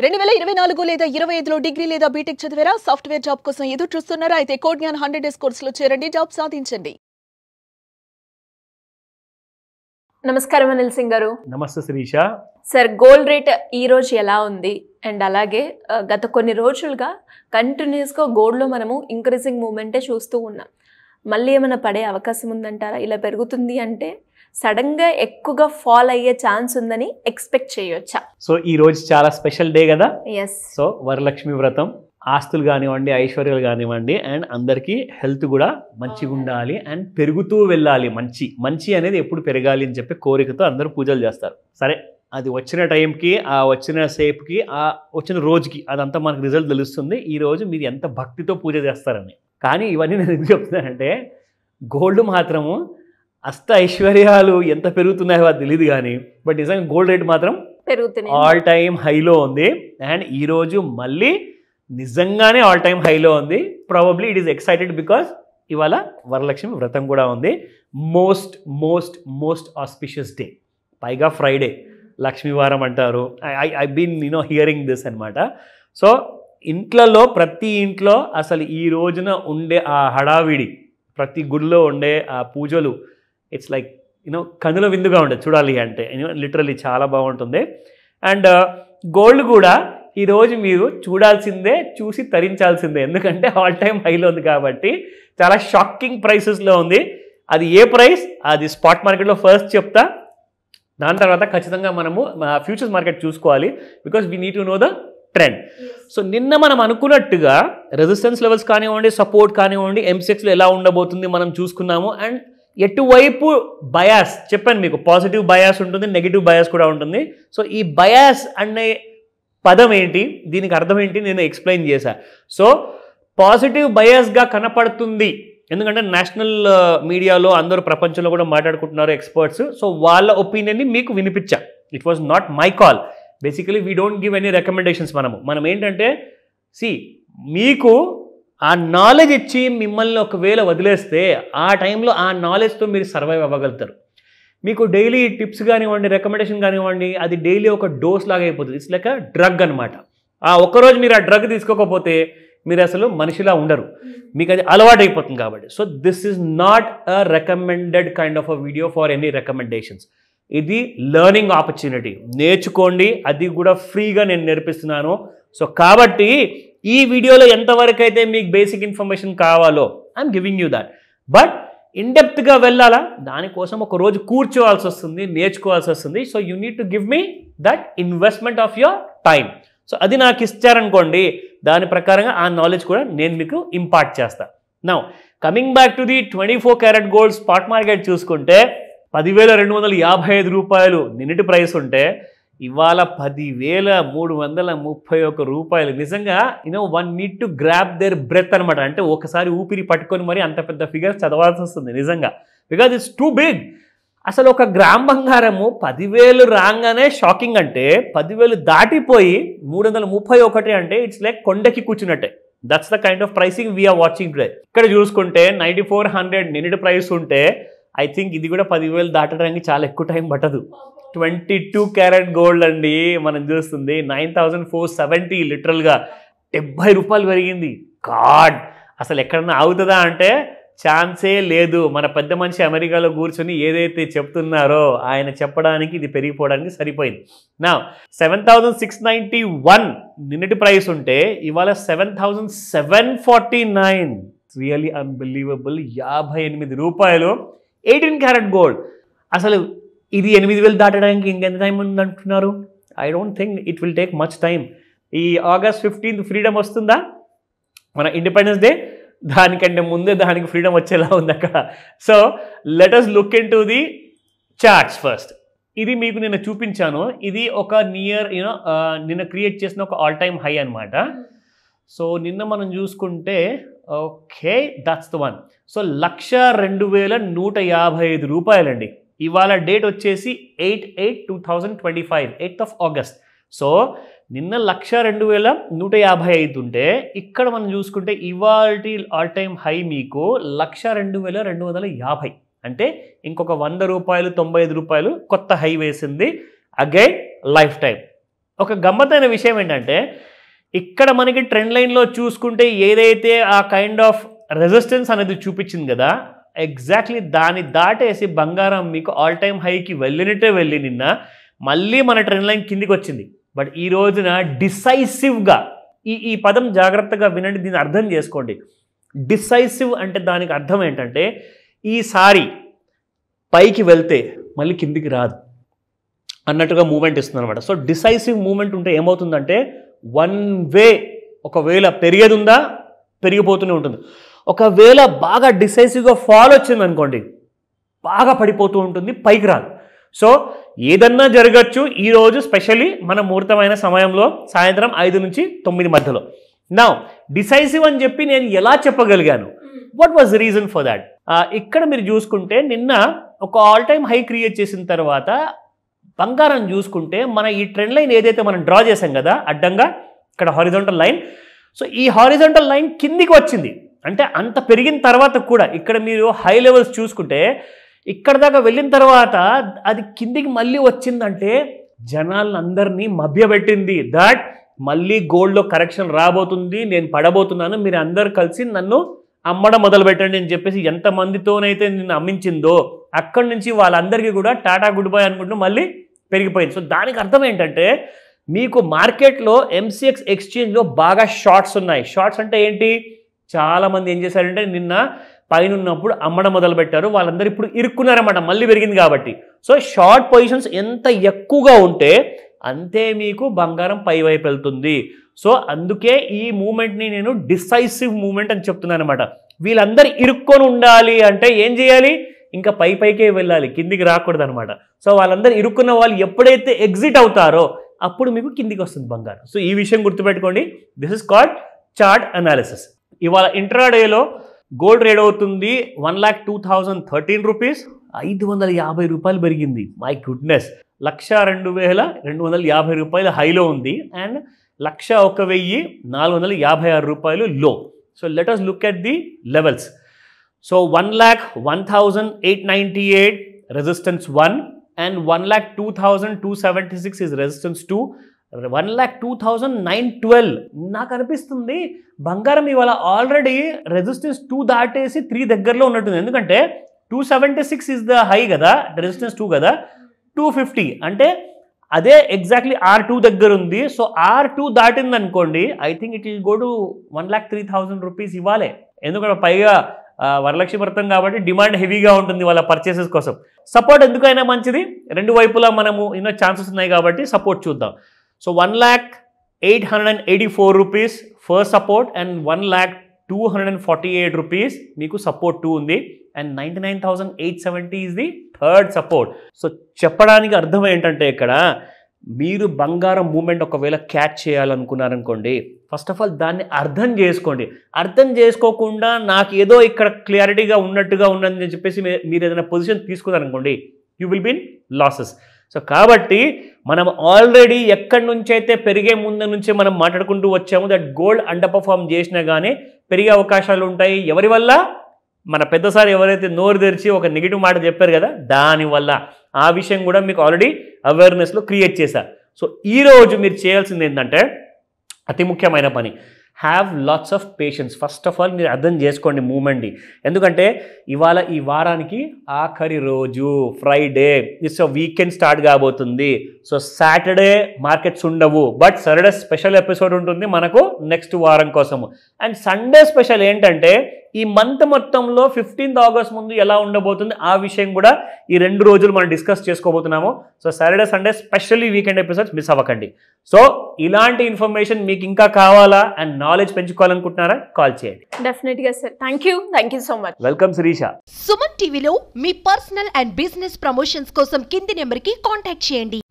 2024 లేదా 25లో డిగ్రీ లేదా బీటెక్ చదివారా? సాఫ్ట్వేర్ జాబ్ కోసం ఎదురు చూస్తున్నారా? అయితే కోడ్ జ్ఞాన్ 100 డేస్ కోర్సులో చేరండి, జాబ్ సాధించండి. నమస్కారం అనిల్ సింగ్ గారు. నమస్తే శిరీష. సార్, గోల్డ్ రేట్ ఈ రోజు ఎలా ఉంది? అండ్ అలాగే గత కొన్ని రోజులుగా కంటిన్యూస్గా గోల్డ్లో మనము ఇంక్రీజింగ్ మూమెంటే చూస్తూ ఉన్నాం. మళ్ళీ ఏమైనా పడే అవకాశం ఉందంటారా? ఇలా పెరుగుతుంది అంటే సడన్గా ఎక్కువగా ఫాల్ అయ్యే ఛాన్స్ ఉందని ఎక్స్పెక్ట్ చేయొచ్చా? సో ఈ రోజు చాలా స్పెషల్ డే కదా. ఎస్. సో వరలక్ష్మి వ్రతం, ఆస్తులు కానివ్వండి, ఐశ్వర్యాలు కానివ్వండి, అండ్ అందరికీ హెల్త్ కూడా మంచిగా ఉండాలి అండ్ పెరుగుతూ వెళ్ళాలి. మంచి అనేది ఎప్పుడు పెరగాలి అని చెప్పి కోరికతో అందరూ పూజలు చేస్తారు. సరే, అది వచ్చిన టైంకి, ఆ వచ్చిన సేపుకి, ఆ వచ్చిన రోజుకి అదంతా మనకు రిజల్ట్ తెలుస్తుంది. ఈ రోజు మీరు ఎంత భక్తితో పూజ చేస్తారని. కానీ ఇవన్నీ నేను ఎందుకు చెప్తున్నానంటే, గోల్డ్ మాత్రము అష్ట ఐశ్వర్యాలు ఎంత పెరుగుతున్నాయో అది తెలియదు కానీ, బట్ నిజంగా గోల్డ్ రేట్ మాత్రం పెరుగుతున్నాయి, ఆల్ టైమ్ హైలో ఉంది. అండ్ ఈరోజు మళ్ళీ నిజంగానే ఆల్ టైమ్ హైలో ఉంది. Probably it is excited because ఇవాళ వరలక్ష్మి వ్రతం కూడా ఉంది. Most most most auspicious day, పైగా ఫ్రైడే, లక్ష్మీవారం అంటారు. ఐ బీన్ హియరింగ్ దిస్ అనమాట. సో ఇంట్లలో, ప్రతి ఇంట్లో అసలు ఈ రోజున ఉండే ఆ హడావిడి, ప్రతి గుడిలో ఉండే ఆ పూజలు, ఇట్స్ లైక్ కనుల విందుగా ఉండదు చూడాలి అంటే. లిటరల్లీ చాలా బాగుంటుంది. అండ్ గోల్డ్ కూడా ఈరోజు మీరు చూడాల్సిందే, చూసి తరించాల్సిందే. ఎందుకంటే ఆల్ టైమ్ హైలో ఉంది కాబట్టి చాలా షాకింగ్ ప్రైసెస్లో ఉంది. అది ఏ ప్రైస్, అది స్పాట్ మార్కెట్లో ఫస్ట్ చెప్తా. దాని తర్వాత ఖచ్చితంగా మనము ఫ్యూచర్స్ మార్కెట్ చూసుకోవాలి, because we need to know the trend. So నిన్న మనం అనుకున్నట్టుగా రెసిస్టెన్స్ లెవెల్స్ కానివ్వండి, సపోర్ట్ కానివ్వండి, ఎంసెక్స్లో ఎలా ఉండబోతుంది మనం చూసుకున్నాము. అండ్ ఎటువైపు బయాస్ చెప్పాను మీకు, పాజిటివ్ బయాస్ ఉంటుంది, నెగిటివ్ బయాస్ కూడా ఉంటుంది. సో ఈ బయాస్ అనే పదం ఏంటి, దీనికి అర్థం ఏంటి నేను ఎక్స్ప్లెయిన్ చేశా. సో పాజిటివ్ బయాస్గా కనపడుతుంది ఎందుకంటే నేషనల్ మీడియాలో అందరూ ప్రపంచంలో కూడా మాట్లాడుకుంటున్నారు ఎక్స్పర్ట్స్. సో వాళ్ళ ఒపీనియన్ని మీకు వినిపించా. It was not my call. Basically we don't give any recommendations. మనం ఏంటంటే, మీకు ఆ నాలెడ్జ్ ఇచ్చి మిమ్మల్ని ఒకవేళ వదిలేస్తే ఆ టైంలో ఆ నాలెడ్జ్తో మీరు సర్వైవ్ అవ్వగలుగుతారు. మీకు డైలీ టిప్స్ కానివ్వండి, రికమెండేషన్ కానివ్వండి, అది డైలీ ఒక డోస్ లాగా అయిపోతుంది. ఇట్స్ లైక్ అ డ్రగ్ అనమాట. ఆ ఒక్కరోజు మీరు ఆ డ్రగ్ తీసుకోకపోతే మీరు అసలు మనిషిలా ఉండరు, మీకు అది అలవాటు అయిపోతుంది కాబట్టి. So this is not a recommended kind of a video for any recommendations. ఇది లెర్నింగ్ ఆపర్చునిటీ, నేర్చుకోండి. అది కూడా ఫ్రీగా నేను నేర్పిస్తున్నాను. సో కాబట్టి ఈ వీడియోలో ఎంతవరకు అయితే మీకు బేసిక్ ఇన్ఫర్మేషన్ కావాలో I'm giving you that. But ఇన్డెప్త్గా వెళ్ళాలా, దానికోసం ఒక రోజు కూర్చోవాల్సి వస్తుంది, నేర్చుకోవాల్సి వస్తుంది. So you need to give me that investment of your time. So అది నాకు ఇచ్చారనుకోండి, దాని ప్రకారంగా ఆ నాలెడ్జ్ కూడా నేను మీకు ఇంపార్ట్ చేస్తాను. Now coming back to the 24 carat gold spot market చూసుకుంటే 10,255 రూపాయలు నిన్నటి ప్రైస్ ఉంటే ఇవాళ 10,331 రూపాయలు. నిజంగా one need to grab their breath అనమాట. అంటే ఒకసారి ఊపిరి పట్టుకొని మరి అంత పెద్ద ఫిగర్ చదవాల్సి వస్తుంది నిజంగా, బికాజ్ ఇట్స్ టూ బిగ్. అసలు ఒక గ్రామ్ బంగారము 10,000 రాగానే షాకింగ్. అంటే 10,000 దాటిపోయి 331 అంటే ఇట్స్ లైక్ కొండకి కూర్చున్నట్టే. That's the kind of pricing we're watching today. ఇక్కడ చూసుకుంటే 9,400 నిన్నటి ప్రైస్ ఉంటే ఐ థింక్ ఇది కూడా 10,000 దాటడానికి చాలా ఎక్కువ టైం పట్టదు. 22 క్యారెట్ గోల్డ్ అండి మనం చూస్తుంది 9,470. లిటరల్గా 70 రూపాయలు పెరిగింది. గాడ్, అసలు ఎక్కడన్నా ఆగుతుందా అంటే ఛాన్సే లేదు. మన పెద్ద మనిషి అమెరికాలో కూర్చొని ఏదైతే చెప్తున్నారో ఆయన చెప్పడానికి ఇది పెరిగిపోవడానికి సరిపోయింది. నా 7,691 నిన్నటి ప్రైస్ ఉంటే ఇవాళ 7,749. Really unbelievable. 58 రూపాయలు 18 క్యారెట్ గోల్డ్. అసలు ఇది 8,000 దాటడానికి ఇంకెంత టైం ఉందంటున్నారు? I don't think it will take much time. ఈ August 15th ఫ్రీడమ్ వస్తుందా, మన ఇండిపెండెన్స్ డే, దానికంటే ముందే దానికి ఫ్రీడమ్ వచ్చేలా ఉంది అక్కడ. So let us look in to the charts first. ఇది మీకు నేను చూపించాను. ఇది ఒక నిన్న క్రియేట్ చేసిన ఒక ఆల్ టైమ్ హై అనమాట. సో నిన్న మనం చూసుకుంటే okay, that's the one. So 1,02,155 రూపాయలండి. ఇవాళ డేట్ వచ్చేసి 8/8/2025, 8th of August. సో నిన్న 1,02,155 ఉంటే ఇక్కడ మనం చూసుకుంటే ఇవాల్టి ఆల్ టైమ్ హై మీకు 1,02,250. అంటే ఇంకొక 100 రూపాయలు 95 రూపాయలు కొత్త హై వేసింది. Again life time. ఒక గమ్మత్తైన విషయం ఏంటంటే ఇక్కడ మనకి ట్రెండ్ లైన్లో చూసుకుంటే ఏదైతే ఆ కైండ్ ఆఫ్ రెసిస్టెన్స్ అనేది చూపించింది కదా, ఎగ్జాక్ట్లీ దాన్ని దాటేసి బంగారం మీకు ఆల్ టైమ్ హైకి వెళ్ళినట్టే వెళ్ళి నిన్న మళ్ళీ మన ట్రెండ్ లైన్ కిందికి వచ్చింది. బట్ ఈ రోజున డిసైసివ్గా ఈ పదం జాగ్రత్తగా వినండి, దీన్ని అర్థం చేసుకోండి. డిసైసివ్ అంటే దానికి అర్థం ఏంటంటే ఈసారి పైకి వెళ్తే మళ్ళీ కిందికి రాదు అన్నట్టుగా మూమెంట్ ఇస్తుంది అనమాట. సో డిసైసివ్ మూమెంట్ ఉంటే ఏమవుతుందంటే వన్ వే, ఒకవేళ పెరిగేది ఉందా పెరిగిపోతూనే ఉంటుంది, ఒకవేళ బాగా డిసైసివ్గా ఫాల్ వచ్చింది అనుకోండి బాగా పడిపోతూ ఉంటుంది, పైకి రాదు. సో ఏదన్నా జరగచ్చు ఈరోజు, స్పెషల్లీ మన ముహూర్తమైన సమయంలో సాయంత్రం 5 నుంచి 9 మధ్యలో. నా డిసైసివ్ అని చెప్పి నేను ఎలా చెప్పగలిగాను, what was the reason for that? ఇక్కడ మీరు చూసుకుంటే నిన్న ఒక ఆల్ టైమ్ హై క్రియేట్ చేసిన తర్వాత బంగారం చూసుకుంటే మన ఈ ట్రెండ్ లైన్ ఏదైతే మనం డ్రా చేసాం కదా అడ్డంగా, ఇక్కడ హారిజాంటల్ లైన్, సో ఈ హారిజాంటల్ లైన్ కిందికి వచ్చింది. అంటే అంత పెరిగిన తర్వాత కూడా ఇక్కడ మీరు హై లెవెల్స్ చూసుకుంటే ఇక్కడ దాకా వెళ్ళిన తర్వాత అది కిందికి మళ్ళీ వచ్చిందంటే జనాలందరినీ మభ్యపెట్టింది. దట్ మళ్ళీ గోల్డ్లో కరెక్షన్ రాబోతుంది, నేను పడబోతున్నాను, మీరు అందరు కలిసి నన్ను అమ్మడం మొదలు పెట్టండి అని చెప్పేసి ఎంతమందితోనైతే నిన్ను అమ్మించిందో అక్కడి నుంచి వాళ్ళందరికీ కూడా టాటా గుడ్ బై అనుకుంటూ మళ్ళీ పెరిగిపోయింది. సో దానికి అర్థం ఏంటంటే మీకు మార్కెట్లో ఎంసీఎక్స్ ఎక్స్చేంజ్లో బాగా షార్ట్స్ ఉన్నాయి. షార్ట్స్ అంటే ఏంటి, చాలామంది ఏం చేశారంటే నిన్న పైన ఉన్నప్పుడు అమ్మడం మొదలు పెట్టారు, వాళ్ళందరూ ఇప్పుడు ఇరుక్కున్నారన్నమాట మళ్ళీ పెరిగింది కాబట్టి. సో షార్ట్ పొజిషన్స్ ఎంత ఎక్కువగా ఉంటే అంతే మీకు బంగారం పై వైపు వెళ్తుంది. సో అందుకే ఈ మూమెంట్ని నేను డిసైసివ్ మూమెంట్ అని చెప్తున్నాను అనమాట. వీళ్ళందరూ ఇరుక్కొని ఉండాలి అంటే ఏం చేయాలి, ఇంకా పైకే వెళ్ళాలి, కిందికి రాకూడదు అనమాట. సో వాళ్ళందరూ ఇరుక్కున్న వాళ్ళు ఎప్పుడైతే ఎగ్జిట్ అవుతారో అప్పుడు మీకు కిందికి వస్తుంది బంగారం. సో ఈ విషయం గుర్తుపెట్టుకోండి, this is called chart analysis. ఇవాళ ఇంట్రాడేలో గోల్డ్ రేట్ అవుతుంది 1,02,013 రూపీస్, 550 రూపాయలు పెరిగింది. మై గుడ్నెస్, 102,250 రూపాయలు హైలో ఉంది అండ్ 101,456 రూపాయలు లో. So let us look at the levels. So 1,01,898 resistance 1 and 1,02,276 is resistance 2, 1,02,912. నాకు అనిపిస్తుంది బంగారం ఇవాళ ఆల్రెడీ రెసిస్టెన్స్ 2 దాటేసి 3 దగ్గరలో ఉన్నట్టుంది. ఎందుకంటే 276 ఇస్ ద హై కదా, రెసిస్టెన్స్ 2 కదా, 250 అంటే అదే ఎగ్జాక్ట్లీ R2 దగ్గర ఉంది. సో R2 దాటింది అనుకోండి, I think it will go to 1,03,000 rupees ఇవ్వాలి. ఎందుకంటే పైగా వరలక్ష్మి వ్రతం కాబట్టి డిమాండ్ హెవీగా ఉంటుంది వాళ్ళ పర్చేసెస్ కోసం. సపోర్ట్ ఎందుకైనా మంచిది, రెండు వైపులా మనము ఎన్నో ఛాన్సెస్ ఉన్నాయి కాబట్టి సపోర్ట్ చూద్దాం. So 1,08,84 rupees first support and 1,02,48 rupees మీకు సపోర్ట్ 2 ఉంది and 99,870 is the third support. So చెప్పడానికి అర్థం ఏంటంటే ఇక్కడ మీరు బంగారం మూమెంట్ ఒకవేళ క్యాచ్ చేయాలనుకున్నారనుకోండి, ఫస్ట్ ఆఫ్ ఆల్ దాన్ని అర్థం చేసుకోండి. అర్థం చేసుకోకుండా నాకు ఏదో ఇక్కడ క్లారిటీగా ఉన్నట్టుగా ఉన్నదని చెప్పేసి మీరు ఏదైనా పొజిషన్ తీసుకున్నారనుకోండి, you will be in losses. So కాబట్టి మనం ఆల్రెడీ ఎక్కడి నుంచి అయితే పెరిగే ముందు నుంచి మనం మాట్లాడుకుంటూ వచ్చాము దట్ గోల్డ్ అండర్ పర్ఫార్మ్ చేసినా కానీ పెరిగే అవకాశాలు ఉంటాయి. ఎవరి వల్ల? మన పెద్దసారి ఎవరైతే నోరు తెరిచి ఒక నెగిటివ్ మాట చెప్పారు కదా, దానివల్ల. ఆ విషయం కూడా మీకు ఆల్రెడీ అవేర్నెస్లో క్రియేట్ చేశారు. సో ఈరోజు మీరు చేయాల్సింది ఏంటంటే అతి ముఖ్యమైన పని, have lots of patience. First of all మీరు అర్థం చేసుకోండి మూమెంట్ని. ఎందుకంటే ఇవాళ ఈ వారానికి ఆఖరి రోజు ఫ్రైడే, ఇట్స్ వీకెండ్ స్టార్ట్ కాబోతుంది. సో సాటర్డే మార్కెట్స్ ఉండవు, బట్ సాటర్డే స్పెషల్ ఎపిసోడ్ ఉంటుంది మనకు నెక్స్ట్ వారం కోసము. అండ్ సండే స్పెషల్ ఏంటంటే ఈ మంత్ మొత్తంలో 15th ఆగస్ట్ ముందు ఎలా ఉండబోతుంది ఆ విషయం కూడా ఈ 2 రోజులు మనం డిస్కస్ చేసుకోబోతున్నాము. So Saturday Sunday specially weekend episodes miss అవ్వకండి. సో ఇలాంటి ఇన్ఫర్మేషన్ మీకు ఇంకా కావాలా అండ్ నాలెడ్జ్ పెంచుకోవాలనుకుంటున్నారా, కాల్ చేయండి. డెఫినెట్గా sir. Thank you so much. Welcome Shirisha. Suman టీవీలో మీ పర్సనల్ అండ్ బిజినెస్ ప్రమోషన్స్ కోసం కింది నెంబర్కి కాంటాక్ట్ చేయండి.